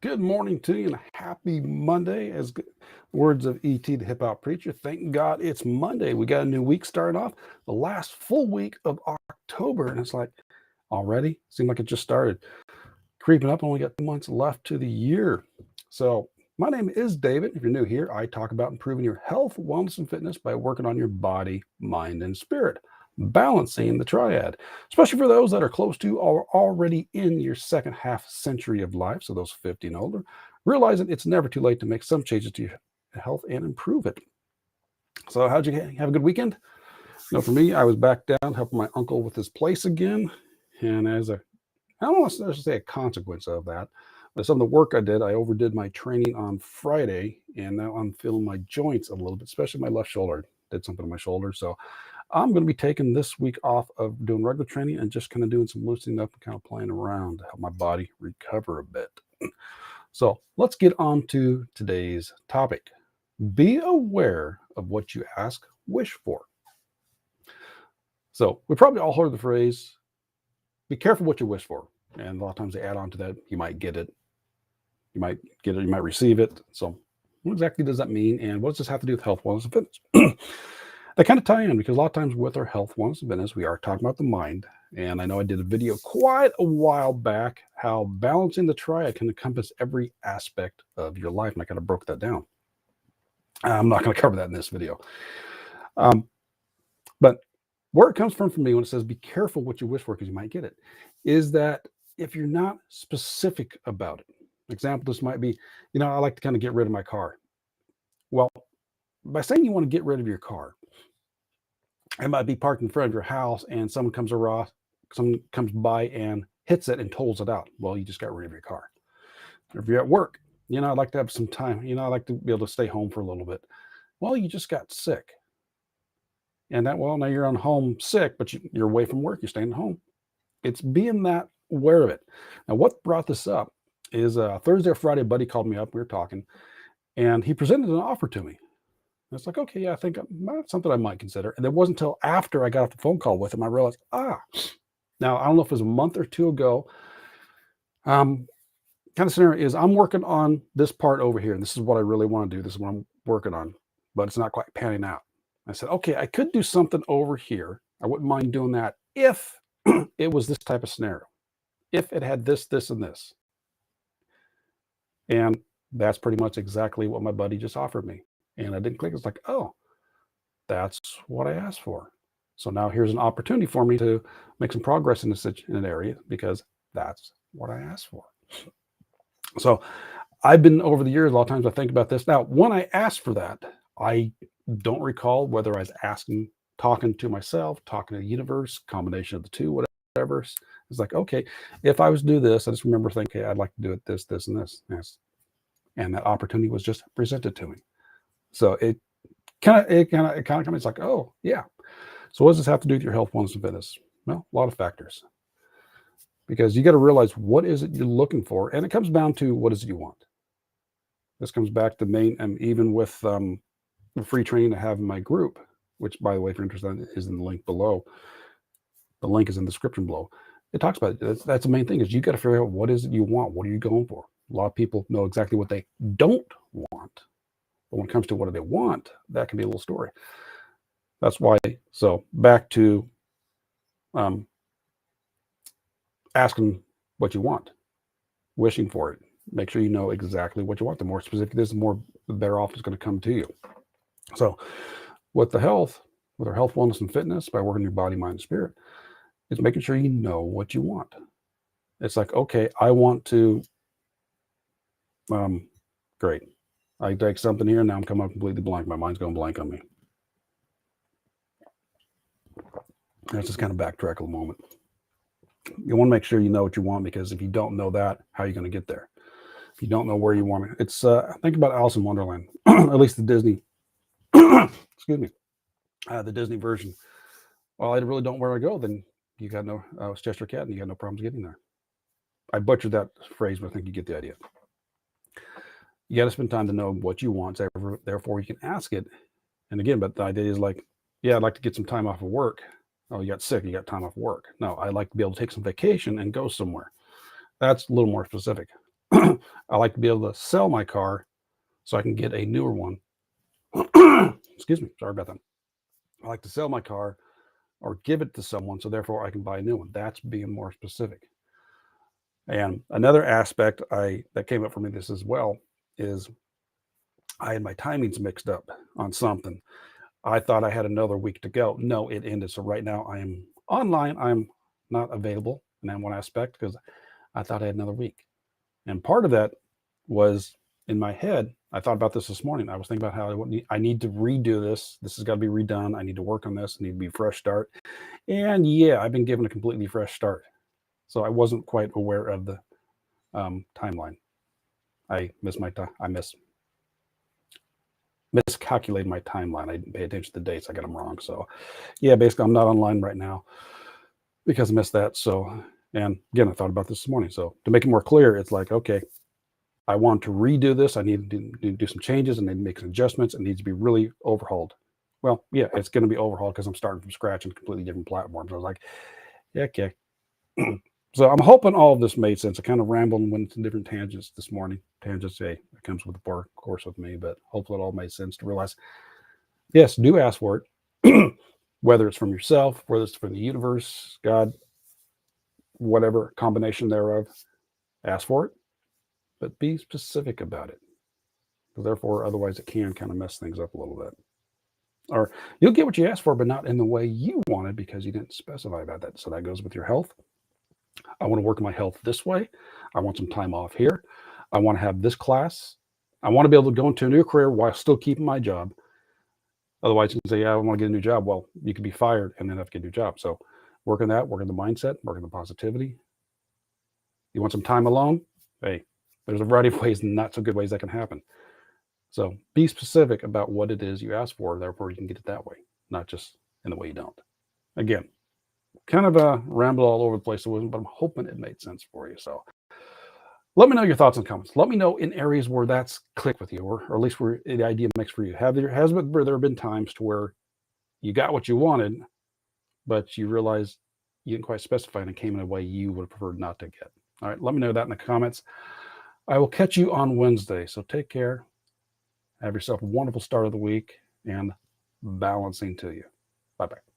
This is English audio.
Good morning to you and a happy Monday. Words of E.T. the Hip Hop Preacher. Thank God it's Monday. We got a new week starting off, the last full week of October. And it's like, already? Seemed like it just started. Creeping up, only got 2 months left to the year. So, my name is David. If you're new here, I talk about improving your health, wellness, and fitness by working on your body, mind, and spirit, balancing the triad, especially for those that are close to or already in your second half century of life, so those 50 and older, realizing it's never too late to make some changes to your health and improve it. So, how'd you have a good weekend? For me, I was back down helping my uncle with his place again, and I don't want to say a consequence of that, but some of the work I did, I overdid my training on Friday, and now I'm feeling my joints a little bit, especially my left shoulder. Did something to my shoulder, so I'm going to be taking this week off of doing regular training and just kind of doing some loosening up and kind of playing around to help my body recover a bit. So let's get on to today's topic. Be aware of what you ask, wish for. So we probably all heard the phrase, be careful what you wish for. And a lot of times they add on to that, you might get it, you might receive it. So what exactly does that mean? And what does this have to do with health, wellness, and fitness? They kind of tie in because a lot of times with our health, wellness, and fitness, we are talking about the mind. And I know I did a video quite a while back, how balancing the triad can encompass every aspect of your life. And I kind of broke that down. I'm not going to cover that in this video. But where it comes from for me when it says be careful what you wish for because you might get it, is that if you're not specific about it. Example, this might be, I like to kind of get rid of my car. Well, by saying you want to get rid of your car, it might be parked in front of your house and someone comes by and hits it and tolls it out. Well, you just got rid of your car. If you're at work, I'd like to have some time. I'd like to be able to stay home for a little bit. Well, you just got sick. And now you're on home sick, but you're away from work. You're staying at home. It's being that aware of it. Now, what brought this up is Thursday or Friday, a buddy called me up. We were talking, and he presented an offer to me. And it's like, okay, yeah, I think that's something I might consider. And it wasn't until after I got off the phone call with him, I realized, now I don't know if it was a month or two ago. Kind of scenario is I'm working on this part over here, and this is what I really want to do. This is what I'm working on, but it's not quite panning out. I said, okay, I could do something over here. I wouldn't mind doing that if it was this type of scenario, if it had this, this, and this. And that's pretty much exactly what my buddy just offered me. And I didn't click. It's like, oh, that's what I asked for. So now here's an opportunity for me to make some progress in an area because that's what I asked for. So I've been over the years, a lot of times I think about this. Now, when I asked for that, I don't recall whether I was talking to myself, talking to the universe, combination of the two, whatever. It's like, okay, if I was to do this, I just remember thinking, okay, I'd like to do it this, this, and this. Yes. And that opportunity was just presented to me. So it kind of comes like, oh, yeah. So what does this have to do with your health, wellness, and fitness? Well, a lot of factors. Because you got to realize what is it you're looking for. And it comes down to what is it you want. This comes back to even with the free training I have in my group, which, by the way, if you're interested, is in the link below. The link is in the description below. It talks about it. That's the main thing is you got to figure out what is it you want. What are you going for? A lot of people know exactly what they don't want. But when it comes to what do they want, that can be a little story. That's why. So back to asking what you want, wishing for it. Make sure you know exactly what you want. The more specific it is, the better off it's going to come to you. So with our health, wellness, and fitness, by working your body, mind, and spirit, it's making sure you know what you want. It's like, okay, I want to, great. I take something here, now I'm coming up completely blank. My mind's going blank on me. Let's just kind of backtrack a moment. You want to make sure you know what you want, because if you don't know that, how are you going to get there? If you don't know where you want it, it's think about Alice in Wonderland, at least the Disney, excuse me, the Disney version. Well, I really don't know where to go. Then you got no, it's Cheshire Cat, and you got no problems getting there. I butchered that phrase, but I think you get the idea. You got to spend time to know what you want. Therefore, you can ask it. And again, but the idea is like, yeah, I'd like to get some time off of work. Oh, you got sick, you got time off work. No, I'd like to be able to take some vacation and go somewhere. That's a little more specific. I like to be able to sell my car so I can get a newer one. Excuse me. Sorry about that. I like to sell my car or give it to someone so therefore I can buy a new one. That's being more specific. And another aspect that came up for me this as well is I had my timings mixed up on something. I thought I had another week to go. No, it ended. So right now I am online. I'm not available in that one aspect because I thought I had another week. And part of that was in my head. I thought about this morning. I was thinking about how I need to redo this. This has got to be redone. I need to work on this. I need to be a fresh start. And yeah, I've been given a completely fresh start. So I wasn't quite aware of the timeline. I miscalculated my timeline. I didn't pay attention to the dates. I got them wrong. So yeah, basically I'm not online right now because I missed that. So, and again, I thought about this morning. So to make it more clear, it's like, okay, I want to redo this. I need to do some changes and then make some adjustments. It needs to be really overhauled. Well, yeah, it's going to be overhauled because I'm starting from scratch on completely different platforms. I was like, yeah, okay. So I'm hoping all of this made sense. I kind of rambled and went into different tangents this morning. Tangents, hey, it comes with the course with me, but hopefully it all made sense to realize, yes, do ask for it, whether it's from yourself, whether it's from the universe, God, whatever combination thereof, ask for it, but be specific about it. Therefore, otherwise it can kind of mess things up a little bit. Or you'll get what you asked for, but not in the way you wanted because you didn't specify about that. So that goes with your health. I want to work my health this way. I want some time off here. I want to have this class. I want to be able to go into a new career while still keeping my job. Otherwise, you can say, yeah, I want to get a new job. Well, you could be fired and then have to get a new job. So work on that, work on the mindset, work on the positivity. You want some time alone? Hey, there's a variety of ways, not so good ways that can happen. So be specific about what it is you ask for. Therefore, you can get it that way, not just in the way you don't. Again, kind of a ramble all over the place, but I'm hoping it made sense for you. So let me know your thoughts and comments. Let me know in areas where that's clicked with you, or at least where the idea makes for you. Has there been times to where you got what you wanted, but you realized you didn't quite specify and it came in a way you would have preferred not to get? All right, let me know that in the comments. I will catch you on Wednesday. So take care. Have yourself a wonderful start of the week and balancing to you. Bye-bye.